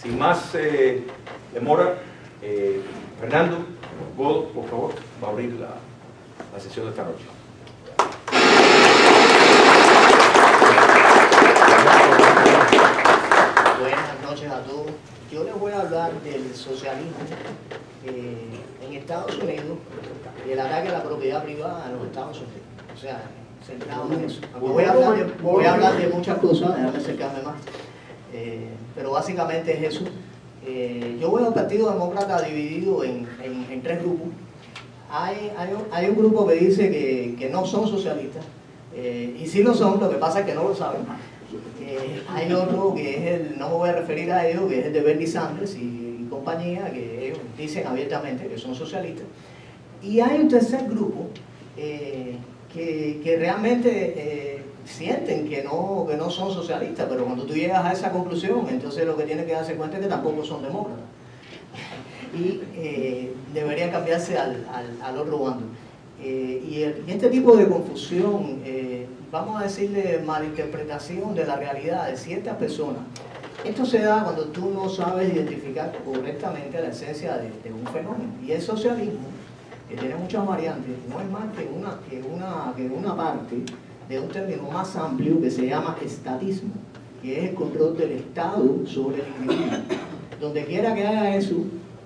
Sin más demora, Fernando Godo, por favor, va a abrir la sesión de esta noche. Buenas noches a todos. Yo les voy a hablar del socialismo en Estados Unidos, del ataque a la propiedad privada en los Estados Unidos. O sea, centrado en eso. Voy a hablar de muchas cosas, déjame acercarme más. Pero básicamente es eso. Yo veo al Partido Demócrata dividido en tres grupos. Hay un grupo que dice que no son socialistas, y sí lo son, lo que pasa es que no lo saben. Hay otro que es no me voy a referir a ellos, que es el de Bernie Sanders y compañía, que ellos dicen abiertamente que son socialistas. Y hay un tercer grupo que realmente sienten que no son socialistas, pero cuando tú llegas a esa conclusión, entonces lo que tienes que darse cuenta es que tampoco son demócratas. Y debería cambiarse al otro bando. Y este tipo de confusión, vamos a decirle malinterpretación de la realidad de ciertas personas, esto se da cuando tú no sabes identificar correctamente la esencia de un fenómeno. Y el socialismo, que tiene muchas variantes, no es más que una parte de un término más amplio que se llama estatismo, que es el control del Estado sobre el individuo. Donde quiera que haya eso,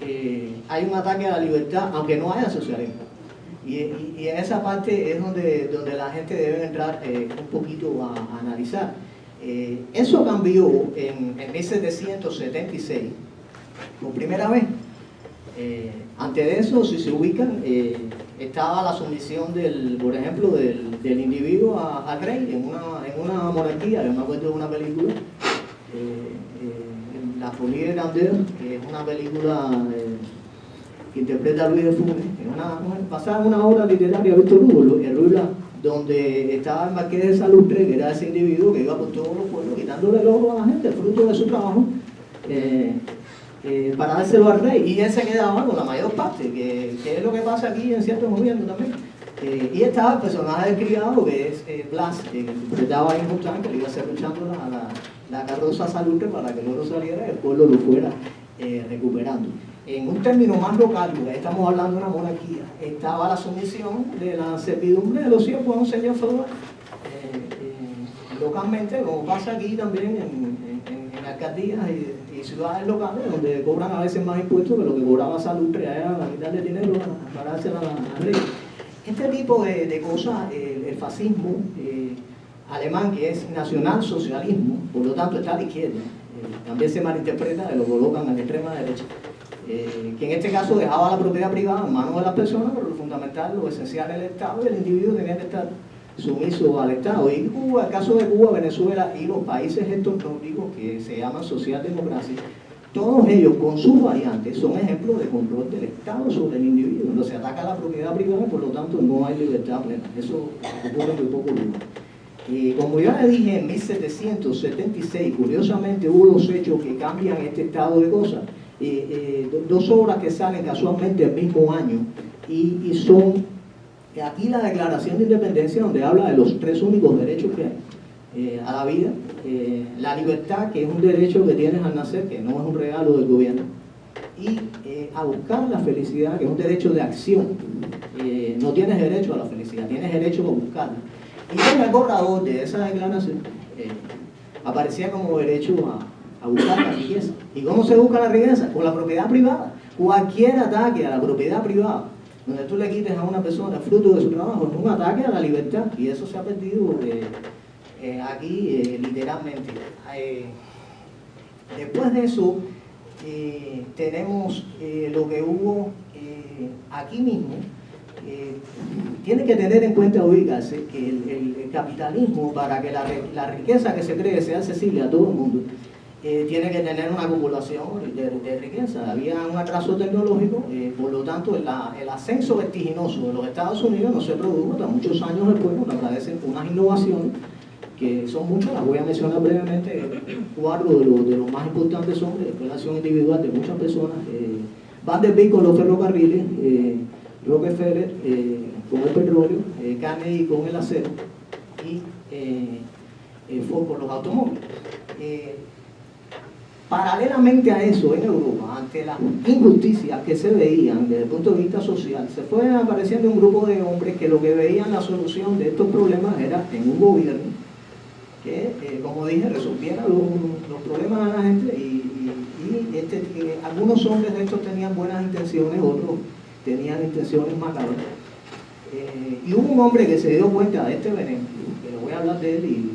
hay un ataque a la libertad, aunque no haya socialismo. Y en esa parte es donde la gente debe entrar un poquito a analizar. Eso cambió en 1776, por primera vez. Antes de eso, si se ubican, estaba la sumisión, por ejemplo, del individuo al rey en una monarquía. Yo me acuerdo de una película, La Folie Grandeur, que es una película que interpreta a Luis de Funes, basada en una obra literaria de Víctor Hugo, el Ruy Blanc, donde estaba el marqués de Salustre, que era ese individuo que iba por todos los pueblos quitándole el oro a la gente, fruto de su trabajo, para dárselo al rey, y él se quedaba con la mayor parte, que es lo que pasa aquí en ciertos gobiernos también. Y estaba el personaje del criado, que es Blas, que interpretaba a Injustán, que le iba a hacer luchando la carroza Salustre para que el oro saliera y el pueblo lo fuera recuperando. En un término más local, porque estamos hablando de una monarquía, estaba la sumisión de la servidumbre de los siervos a un señor feudal. Localmente, como pasa aquí también en alcaldías y ciudades locales, donde cobran a veces más impuestos que lo que cobraba Salustre allá a quitarle dinero para dársela al rey. Este tipo de cosas, el fascismo alemán, que es nacionalsocialismo, por lo tanto está a la izquierda, también se malinterpreta y lo colocan a la extrema derecha. Que en este caso dejaba la propiedad privada en manos de las personas, pero lo fundamental, lo esencial es el Estado, y el individuo tenía que estar sumiso al Estado. Y Cuba, el caso de Cuba, Venezuela y los países estos nórdicos que se llaman socialdemocracia, todos ellos con sus variantes son ejemplos de control del Estado sobre el individuo, donde se ataca la propiedad privada y por lo tanto no hay libertad plena. Eso ocurre en muy poco lugar. Como ya le dije, en 1776, curiosamente hubo dos hechos que cambian este estado de cosas. Dos obras que salen casualmente el mismo año y son aquí la Declaración de Independencia, donde habla de los tres únicos derechos que hay a la vida, la libertad, que es un derecho que tienes al nacer, que no es un regalo del gobierno, y a buscar la felicidad, que es un derecho de acción. No tienes derecho a la felicidad, tienes derecho a buscarla. Y en el borrador de esa declaración aparecía como derecho a buscar la riqueza. ¿Y cómo se busca la riqueza? Con la propiedad privada. Cualquier ataque a la propiedad privada, donde tú le quites a una persona el fruto de su trabajo, es un ataque a la libertad, y eso se ha perdido aquí literalmente. Después de eso, tenemos lo que hubo aquí mismo. Tiene que tener en cuenta, ubicarse, que el capitalismo, para que la riqueza que se cree sea accesible a todo el mundo, tiene que tener una acumulación de riqueza. Había un atraso tecnológico, por lo tanto el ascenso vertiginoso de los Estados Unidos no se produjo hasta muchos años después, cuando aparecen unas innovaciones que son muchas, las voy a mencionar brevemente. Cuatro de los más importantes son la acción individual de muchas personas, Vanderbilt con los ferrocarriles, Rockefeller con el petróleo, Carnegie con el acero y Ford con los automóviles. Paralelamente a eso, en Europa, ante las injusticias que se veían desde el punto de vista social, se fue apareciendo un grupo de hombres que lo que veían la solución de estos problemas era en un gobierno que, como dije, resolviera los problemas de la gente algunos hombres de estos tenían buenas intenciones, otros tenían intenciones macabras. Y hubo un hombre que se dio cuenta de este veneno, que le voy a hablar de él y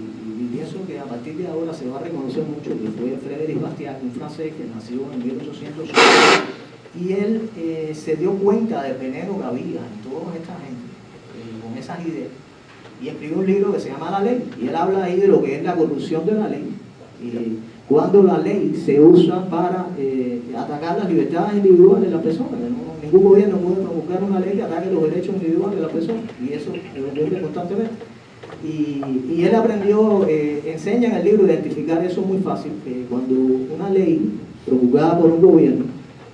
pienso que a partir de ahora se va a reconocer mucho, que fue Frédéric Bastiat, un francés que nació en 1800, y él se dio cuenta del veneno que había en toda esta gente, con esas ideas, y escribió un libro que se llama La Ley, y él habla ahí de lo que es la corrupción de la ley, y cuando la ley se usa para atacar las libertades individuales de las personas. Ningún gobierno puede promulgar una ley que ataque los derechos individuales de las personas, y eso lo ocurre constantemente. Y él aprendió, enseña en el libro a identificar eso muy fácil, que cuando una ley promulgada por un gobierno,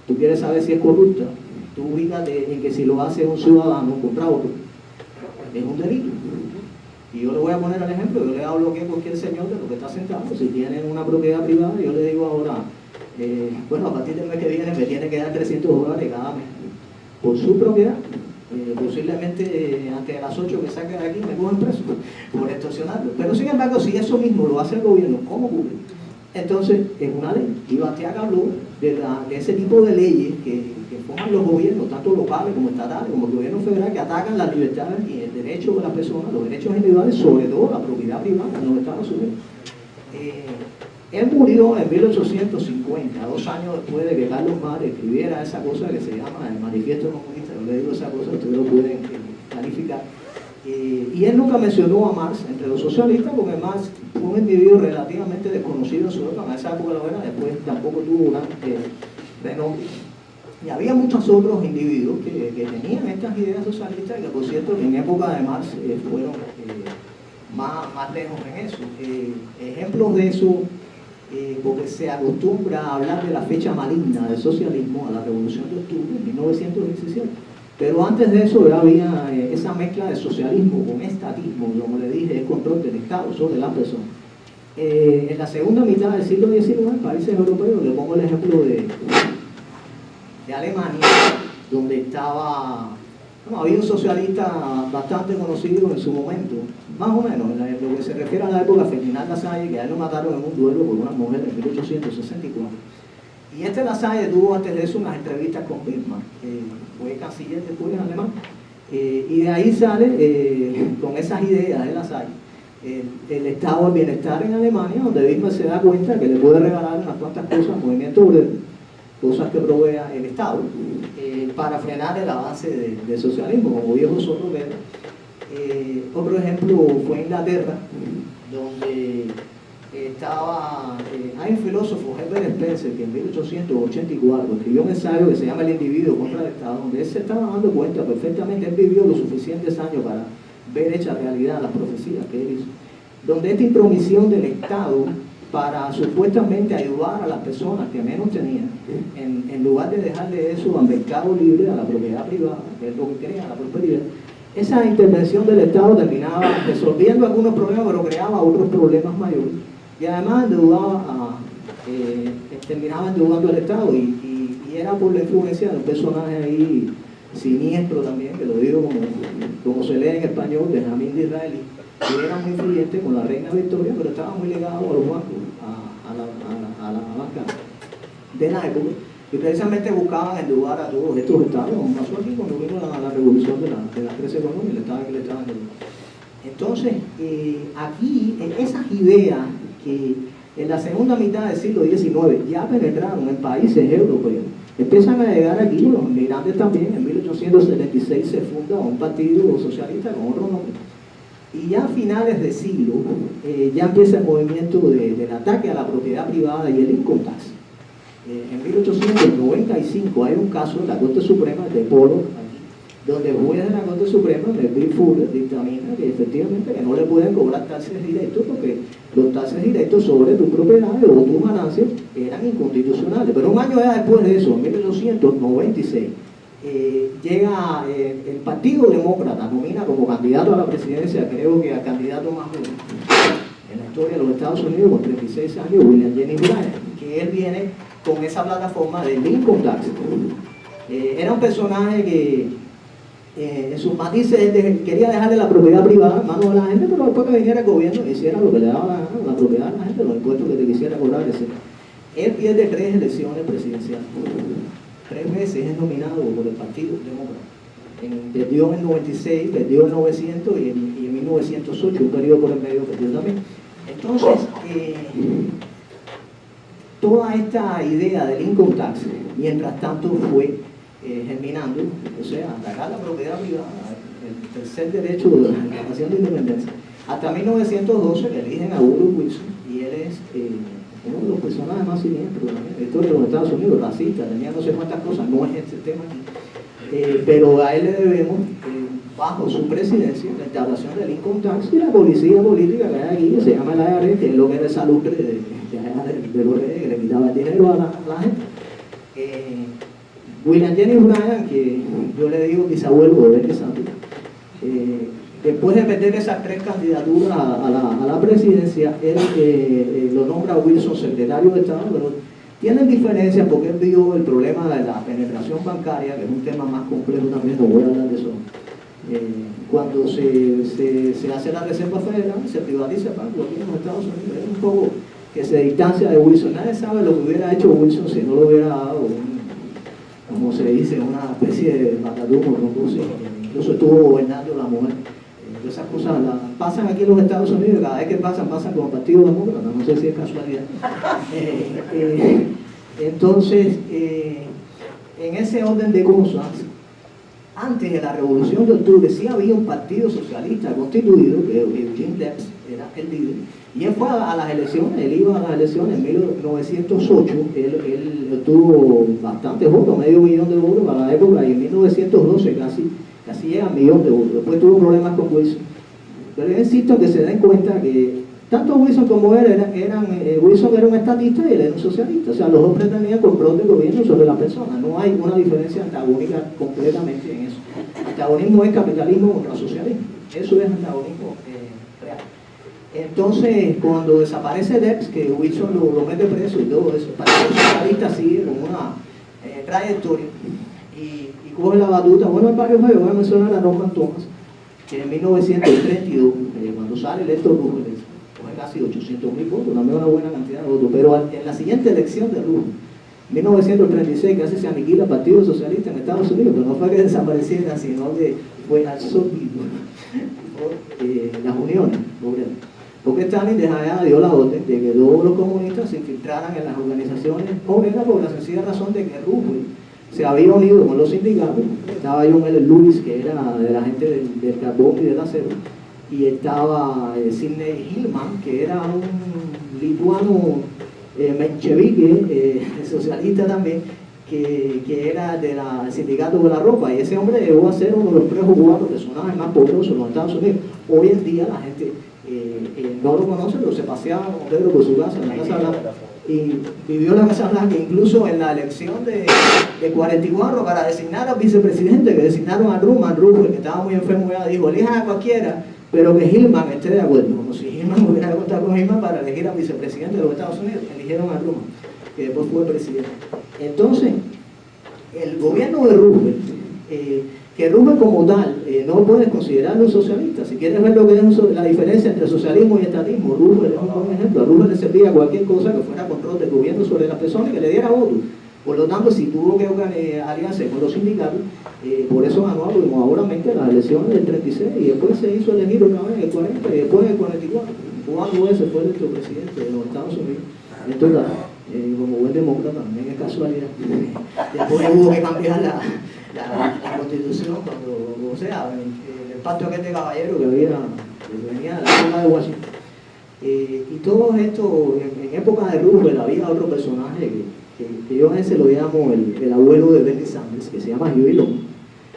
tú quieres saber si es corrupta, tú ubícate en que si lo hace un ciudadano contra otro, es un delito. Y yo le voy a poner el ejemplo, yo le hablo que cualquier señor de lo que está sentado, si tiene una propiedad privada, yo le digo ahora, bueno, a partir del mes que viene me tiene que dar $300 cada mes por su propiedad. Posiblemente antes de las 8 que saque de aquí me cogen preso por extorsionarlo. Pero sin embargo, si eso mismo lo hace el gobierno, ¿cómo ocurre? Entonces es una ley. Y Bastiat habló de ese tipo de leyes que forman los gobiernos, tanto locales como estatales, como el gobierno federal, que atacan las libertades y el derecho de las personas, los derechos individuales, sobre todo la propiedad privada en los Estados Unidos. Él murió en 1850, 2 años después de que Carlos Marx escribiera esa cosa que se llama el Manifiesto Comunista. Yo le digo esa cosa, ustedes lo pueden calificar. Y él nunca mencionó a Marx entre los socialistas, porque Marx fue un individuo relativamente desconocido en su época, en esa época la verdad, después tampoco tuvo gran renombre. Y había muchos otros individuos que tenían estas ideas socialistas y que, por cierto, en época de Marx fueron más lejos en eso. Ejemplos de eso, porque se acostumbra a hablar de la fecha maligna del socialismo, a la Revolución de Octubre, en 1917. Pero antes de eso ya había esa mezcla de socialismo con estatismo, como le dije, el control del Estado sobre las personas. En la segunda mitad del siglo XIX, en países europeos, le pongo el ejemplo de Alemania, donde había un socialista bastante conocido en su momento, más o menos, en lo que se refiere a la época, Ferdinand Lassalle, que a él lo mataron en un duelo por una mujer en 1864. Y Lassalle tuvo antes de eso unas entrevistas con Bismarck, que fue canciller después en alemán, y de ahí sale, con esas ideas de Lassalle, el estado del bienestar en Alemania, donde Bismarck se da cuenta que le puede regalar unas cuantas cosas al movimiento obrero, cosas que provea el Estado, para frenar el avance del socialismo, como dijo Sotomayor. Otro ejemplo fue Inglaterra, donde hay un filósofo, Herbert Spencer, que en 1884 escribió un ensayo que se llama El individuo contra el Estado, donde él se estaba dando cuenta perfectamente, él vivió los suficientes años para ver hecha realidad las profecías que él hizo, donde esta intromisión del Estado para supuestamente ayudar a las personas que menos tenían, en lugar de dejarle eso al mercado libre, a la propiedad privada, que es lo que crea la prosperidad, esa intervención del Estado terminaba resolviendo algunos problemas, pero creaba otros problemas mayores, y además terminaba endeudando al Estado, y era por la influencia de un personaje ahí siniestro también, que lo digo como se lee en español, de Benjamín Disraeli, que era muy influyente con la reina Victoria, pero estaba muy ligado a los bancos, a la banca de la época, y precisamente buscaban endeudar a todos estos estados, como pasó aquí cuando vino la revolución de la crisis económica, le estaban endeudando. Entonces, aquí, esas ideas que en la segunda mitad del siglo XIX ya penetraron en países europeos, empiezan a llegar aquí los inmigrantes también. En 1876 se funda un partido socialista con otro nombre, y ya a finales de siglo ya empieza el movimiento del ataque a la propiedad privada y el income tax. En 1895 hay un caso en la Corte Suprema de Polo, donde el juez de la Corte Suprema, Melville Fuller, dictamina que efectivamente que no le pueden cobrar taxes directos, porque los taxes directos sobre tus propiedades o tus ganancias eran inconstitucionales. Pero un año después de eso, en 1896, llega el Partido Demócrata, nomina como candidato a la presidencia, creo que al candidato más joven en la historia de los Estados Unidos, con 36 años, William Jennings Bryan, que que él viene con esa plataforma de Lincoln Tax. Era un personaje que en sus matices quería dejarle la propiedad privada en manos de la gente, pero después que viniera el gobierno y hiciera lo que le daba la propiedad a la gente, los impuestos que le quisiera cobrar, etc. Él pierde 3 elecciones presidenciales. 3 veces es nominado por el Partido Demócrata. Perdió en 96, perdió en 900 y en 1908, un periodo por el medio, perdió también. Entonces, toda esta idea del income tax, mientras tanto, fue germinando, o sea, atacar la propiedad privada, el tercer derecho de la nación de independencia. Hasta 1912 le eligen a Woodrow Wilson, y él es uno de los personajes más siniestros de la historia de los Estados Unidos, racista, tenía no sé cuántas cosas, no es este tema aquí, pero a él le debemos, bajo su presidencia, la instauración del income tax y la policía política que hay aquí, que se llama la IRS, que es lo que era el saludre de los reyes, que le quitaba el dinero a la gente. William Jennings Bryan, que yo le digo bisabuelo de Bernie Sanders, después de perder esas 3 candidaturas a la presidencia, él lo nombra Wilson secretario de Estado, pero tienen diferencias porque él vio el problema de la penetración bancaria, que es un tema más complejo también, no voy a hablar de eso. Cuando se hace la Reserva Federal, se privatiza el banco aquí en los Estados Unidos, es un poco que se distancia de Wilson. Nadie sabe lo que hubiera hecho Wilson si no lo hubiera dado, como se dice, una especie de patatumo, incluso estuvo gobernando la mujer. Esas cosas pasan aquí en los Estados Unidos, cada vez que pasan con el Partido Demócrata, no sé si es casualidad. Entonces, en ese orden de cosas, antes de la Revolución de Octubre sí había un partido socialista constituido, que Eugene Debs era el líder, y él fue a las elecciones, él iba a las elecciones en 1908, él obtuvo bastante votos, medio millón de votos para la época, y en 1912 casi llega a 1 millón de votos. Después tuvo problemas con Wilson. Pero yo insisto que se den cuenta que tanto Wilson como él Wilson era un estatista y él era un socialista. O sea, los dos pretendían control del gobierno sobre la persona. No hay una diferencia antagónica completamente en eso. Antagonismo es capitalismo contra socialismo. Eso es antagonismo real. Entonces, cuando desaparece Debs, que Wilson lo mete preso y todo eso, el Partido Socialista sigue con una trayectoria y coge la batuta. Bueno, hay varios juegos, voy a mencionar a Norman Thomas, que en 1932, cuando sale electo Roosevelt, coge casi 800.000 votos, también una buena cantidad de votos, pero en la siguiente elección de Roosevelt, 1936, casi se aniquila el Partido Socialista en Estados Unidos, pero no fue que desapareciera, sino que fue absorbido por las uniones obreras. Porque Stalin desde allá dio la orden de que todos los comunistas se infiltraran en las organizaciones obreras por la sencilla razón de que Roosevelt se había unido con los sindicatos. Estaba John L. Lewis, que era de la gente del carbón y del acero, y estaba Sidney Hillman, que era un lituano menchevique, socialista también, que era del sindicato de la ropa, y ese hombre llegó a ser uno de los 3 o 4 personajes más poderosos de los Estados Unidos. Hoy en día la gente no lo conoce, pero se paseaba con Pedro por su casa, en la Casa Blanca, y vivió en la Casa Blanca, incluso en la elección de 44 para designar al vicepresidente, que designaron a Truman, que estaba muy enfermo, ya dijo, elijan a cualquiera, pero que Hillman esté de acuerdo, como si Hillman hubiera contado con Hillman para elegir al vicepresidente de los Estados Unidos. Eligieron a Truman, que después fue presidente. Entonces, el gobierno de Roosevelt, que Roosevelt como tal no puedes considerarlo socialista. Si quieres ver lo que es la diferencia entre socialismo y estatismo, Roosevelt es un buen ejemplo. A Roosevelt le servía cualquier cosa que fuera control del gobierno sobre las personas y que le diera votos. Por lo tanto, si tuvo que aliarse con los sindicatos, por eso ganó abrumadoramente las elecciones del 36 y después se hizo elegir otra vez en el 40 y después en el 44. 4 veces fue electo presidente de los Estados Unidos. Entonces, como buen demócrata, también es casualidad. Después hubo que cambiar la constitución, cuando, o sea, el pacto aquel de caballero que venía de la zona de Washington. Y todo esto, en época de Roosevelt había otro personaje que yo a veces lo llamo el abuelo de Bernie Sanders, que se llama Huey Long.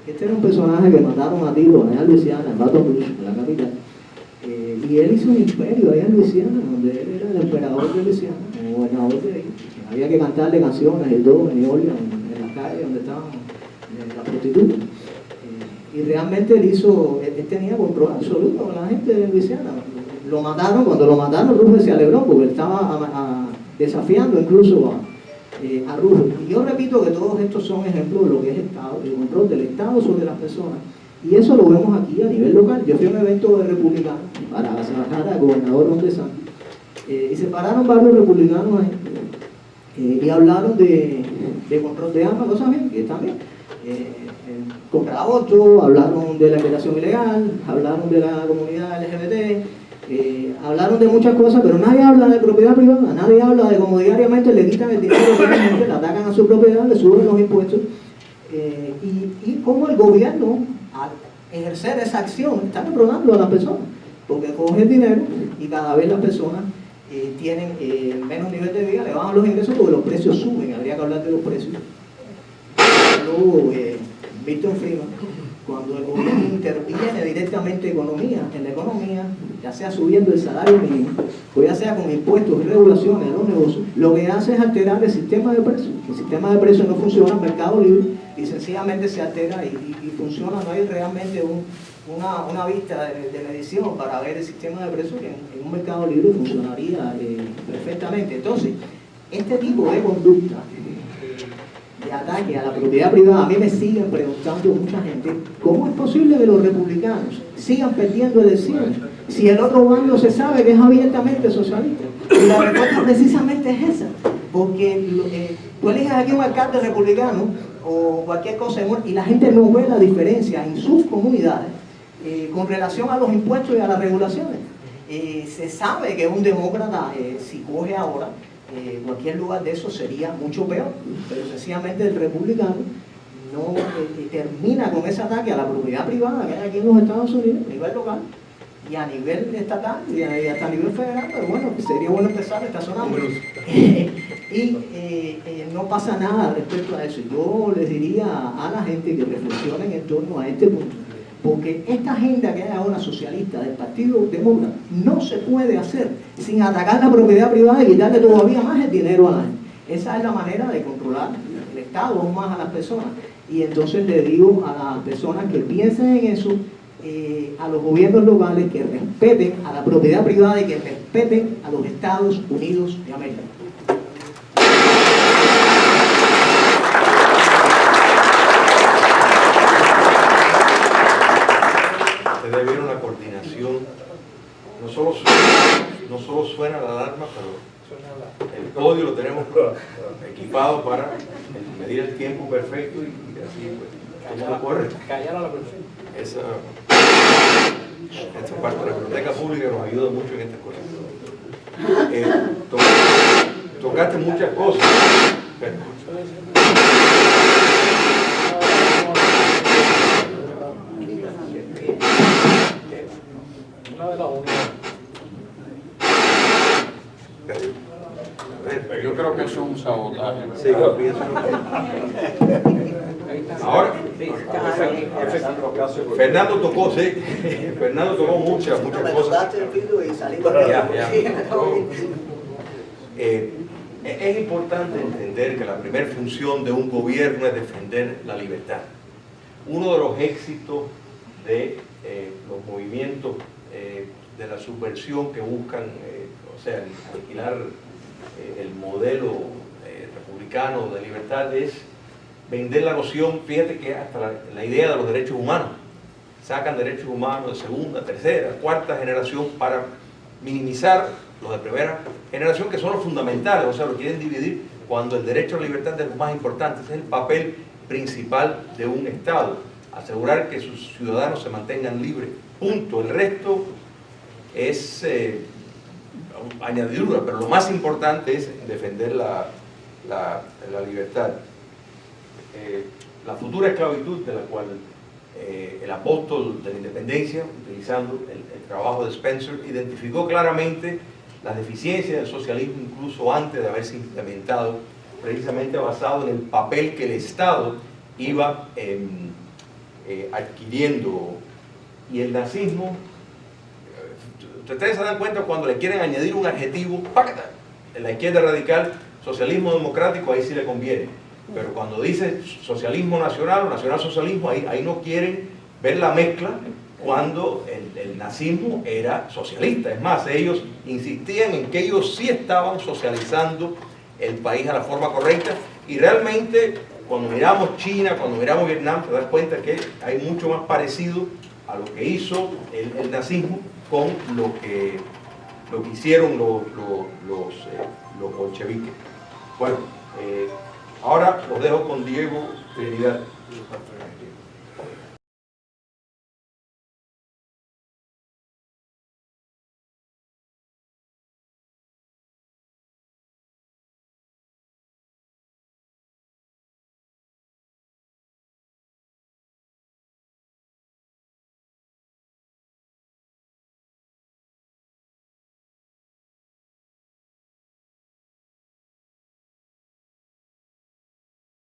Este era un personaje que mataron a tiros allá en Luisiana, en Baton Rouge, en la capital. Y él hizo un imperio allá en Luisiana, donde él era el emperador de Luisiana, el gobernador de ahí. Había que cantarle canciones y todo en New Orleans, en la calle donde estaban las prostitutas. Y realmente él tenía control absoluto con la gente de Luisiana. Lo mataron, cuando lo mataron Roosevelt se alegró porque él estaba desafiando incluso a Rufo. Y yo repito que todos estos son ejemplos de lo que es Estado, el control del Estado sobre las personas. Y eso lo vemos aquí a nivel local. Yo fui a un evento de republicanos para la embajada del gobernador Ron DeSantis, y se pararon varios republicanos ahí, y hablaron de control de armas, cosas bien, que están bien. Contra el aborto, hablaron de la migración ilegal, hablaron de la comunidad LGBT, hablaron de muchas cosas, pero nadie habla de propiedad privada, nadie habla de cómo diariamente le quitan el dinero a la gente, le atacan a su propiedad, le suben los impuestos, y cómo el gobierno, al ejercer esa acción, está controlando a las personas, porque coge el dinero y cada vez las personas tienen menos nivel de vida, le bajan los ingresos porque los precios suben. Habría que hablar de los precios. Luego, Milton Friedman, cuando el gobierno interviene directamente en la economía, ya sea subiendo el salario mínimo, o ya sea con impuestos y regulaciones a los negocios, lo que hace es alterar el sistema de precios. El sistema de precios no funciona en mercado libre y sencillamente se altera y funciona, no hay realmente una vista de medición para ver el sistema de precios que en un mercado libre funcionaría perfectamente. Entonces, este tipo de conducta de ataque a la propiedad privada, a mí me siguen preguntando mucha gente, ¿cómo es posible que los republicanos sigan perdiendo elecciones si el otro bando se sabe que es abiertamente socialista? Y la respuesta precisamente es esa, porque tú eliges aquí un alcalde republicano o cualquier cosa y la gente no ve la diferencia en sus comunidades con relación a los impuestos y a las regulaciones. Se sabe que un demócrata, si coge ahora, cualquier lugar de eso sería mucho peor, pero sencillamente el republicano no termina con ese ataque a la propiedad privada que hay aquí en los Estados Unidos, a nivel local y a nivel estatal y hasta a nivel federal, pero bueno, sería bueno empezar esta zona. No pasa nada respecto a eso. Yo les diría a la gente que reflexionen en torno a este punto, porque esta agenda que hay ahora socialista del Partido Demócrata no se puede hacer sin atacar la propiedad privada y quitarle todavía más el dinero a la gente. Esa es la manera de controlar el Estado aún más a las personas. Y entonces le digo a las personas que piensen en eso, a los gobiernos locales, que respeten a la propiedad privada y que respeten a los Estados Unidos de América. Debe haber una coordinación, no solo suena la alarma, pero el podio lo tenemos equipado para medir el tiempo perfecto y así pues todo corre. Callar a la persona. Esta parte de la biblioteca pública nos ayuda mucho en estas cosas. Tocaste muchas cosas. Una de las únicas. Yo creo que eso es un sabotaje. Sí, yo pienso. Ahora, Fernando tocó, sí. Fernando tocó muchas cosas. Es importante entender que la primera función de un gobierno es defender la libertad. Uno de los éxitos de los movimientos de la subversión que buscan, alquilar el modelo republicano de libertad es vender la noción. Fíjate que hasta la idea de los derechos humanos, sacan derechos humanos de segunda, tercera, cuarta generación para minimizar los de primera generación, que son los fundamentales, o sea, lo quieren dividir cuando el derecho a la libertad es lo más importante. Ese es el papel principal de un Estado, asegurar que sus ciudadanos se mantengan libres, punto. El resto es añadidura, pero lo más importante es defender la libertad. La futura esclavitud, de la cual el apóstol de la independencia, utilizando el trabajo de Spencer, identificó claramente las deficiencias del socialismo incluso antes de haberse implementado, precisamente basado en el papel que el Estado iba adquiriendo. Y el nazismo, ustedes se dan cuenta cuando le quieren añadir un adjetivo, ¡pácata! En la izquierda radical, socialismo democrático, ahí sí le conviene. Pero cuando dice socialismo nacional o nacionalsocialismo, ahí no quieren ver la mezcla cuando el nazismo era socialista. Es más, ellos insistían en que ellos sí estaban socializando el país a la forma correcta, y realmente cuando miramos China, cuando miramos Vietnam, te das cuenta que hay mucho más parecido a lo que hizo el nazismo con lo que hicieron los bolcheviques. Bueno, ahora los dejo con Diego Trinidad.